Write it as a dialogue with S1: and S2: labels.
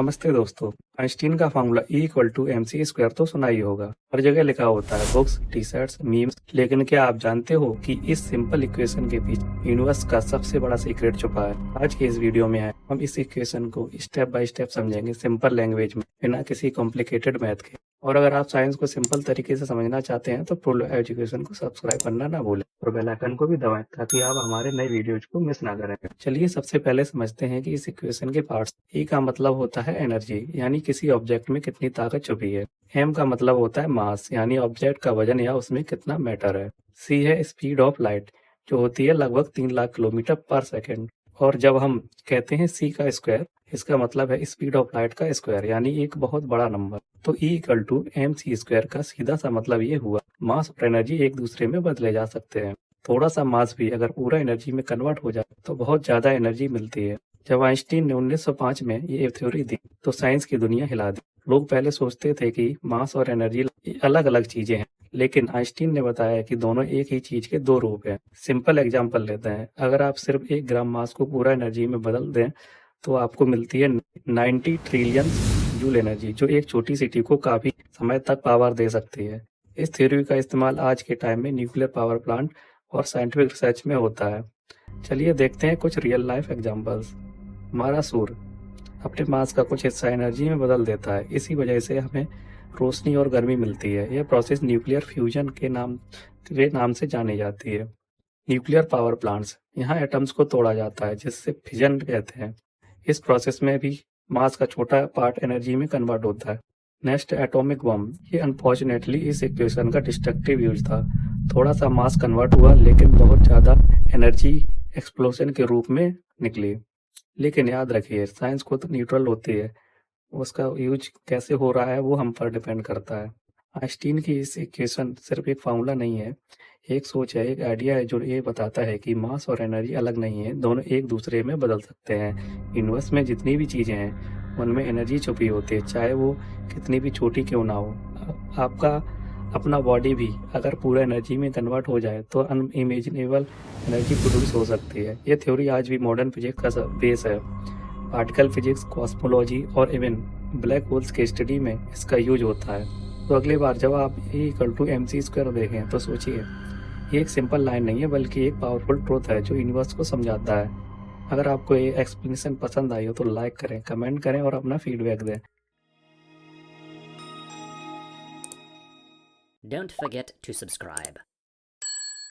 S1: नमस्ते दोस्तों। आइंस्टीन का formula E equal to M C square तो सुना ही होगा। हर जगह लिखा होता है, बुक्स, टी शर्ट्स, मीम्स। लेकिन क्या आप जानते हो कि इस सिंपल इक्वेशन के पीछे यूनिवर्स का सबसे बड़ा सीक्रेट छुपा है। आज के इस वीडियो में हम इस इक्वेशन को स्टेप बाय स्टेप समझेंगे, सिंपल लैंग्वेज में, बिना किसी कॉम्प्लिकेटेड मैथ के। और अगर आप साइंस को सिंपल तरीके से समझना चाहते हैं तो प्रो एजुकेशन को सब्सक्राइब करना ना भूलें और बेल आइकन को भी दबाएं ताकि आप हमारे नए वीडियोज को मिस ना करें। चलिए सबसे पहले समझते हैं कि इस इक्वेशन के पार्ट्स। E का मतलब होता है एनर्जी, यानी किसी ऑब्जेक्ट में कितनी ताकत छुपी है। M का मतलब होता है मास, यानी ऑब्जेक्ट का वजन या उसमें कितना मैटर है। C है स्पीड ऑफ लाइट, जो होती है लगभग 3 लाख किलोमीटर पर सेकेंड। और जब हम कहते हैं C का स्क्वायर, इसका मतलब है स्पीड ऑफ लाइट का स्क्वायर, यानी एक बहुत बड़ा नंबर। तो E equal to M C square का सीधा सा मतलब ये हुआ, मास और एनर्जी एक दूसरे में बदले जा सकते हैं। थोड़ा सा मास भी अगर पूरा एनर्जी में कन्वर्ट हो जाए तो बहुत ज्यादा एनर्जी मिलती है। जब आइंस्टीन ने 1905 में ये थ्योरी दी तो साइंस की दुनिया हिला दी। लोग पहले सोचते थे कि मास और एनर्जी अलग अलग चीजें हैं, लेकिन आइंस्टीन ने बताया कि दोनों एक ही चीज के दो रूप हैं। सिंपल एग्जांपल लेते हैं, अगर आप सिर्फ 1 ग्राम मास को पूरा एनर्जी में बदल दें तो आपको मिलती है 90 ट्रिलियन जूल एनर्जी, जो एक छोटी सिटी को काफी समय तक पावर दे सकती है। इस थ्योरी का इस्तेमाल आज के टाइम में न्यूक्लियर पावर प्लांट और साइंटिफिक रिसर्च में होता है। चलिए देखते हैं कुछ रियल लाइफ एग्जांपल्स। हमारा सूर्य अपने मास का कुछ हिस्सा एनर्जी में बदल देता है, इसी वजह से हमें रोशनी और गर्मी मिलती है। यह प्रोसेस न्यूक्लियर फ्यूजन के नाम से जानी जाती है। न्यूक्लियर पावर प्लांट्स, यहाँ एटम्स को तोड़ा जाता है जिससे फिजन कहते हैं। इस प्रोसेस में भी मास का छोटा पार्ट एनर्जी में कन्वर्ट होता है। Next, atomic bomb. ये अनफॉर्चुनेटली इस इक्वेशन का डिस्ट्रक्टिव यूज था। थोड़ा सा मास कन्वर्ट हुआ लेकिन बहुत ज़्यादा एनर्जी एक्सप्लोजन के रूप में निकली। लेकिन याद रखिए, साइंस खुद न्यूट्रल होती है, उसका यूज कैसे हो रहा है वो हम पर डिपेंड करता है। आइंस्टीन की इस इक्वेशन सिर्फ एक फार्मूला नहीं है, एक सोच है, एक आइडिया है जो ये बताता है कि मास और एनर्जी अलग नहीं है, दोनों एक दूसरे में बदल सकते हैं। यूनिवर्स में जितनी भी चीज़ें हैं उनमें एनर्जी छुपी होती है, चाहे वो कितनी भी छोटी क्यों ना हो। आपका अपना बॉडी भी अगर पूरा एनर्जी में कन्वर्ट हो जाए तो अनइमेजिनेबल एनर्जी प्रोड्यूस हो सकती है। ये थ्योरी आज भी मॉडर्न फिजिक्स का बेस है। पार्टिकल फिजिक्स, कॉस्मोलॉजी और इवन ब्लैक होल्स के स्टडी में इसका यूज होता है। तो अगली बार जब आप E equal to M C square देखें तो सोचिए, ये एक सिंपल लाइन नहीं है बल्कि एक पावरफुल ट्रूथ है जो यूनिवर्स को समझाता है। अगर आपको ये एक्सप्लेनेशन पसंद आई हो तो लाइक करें, कमेंट करें और अपना फीडबैक दें।
S2: Don't forget to subscribe.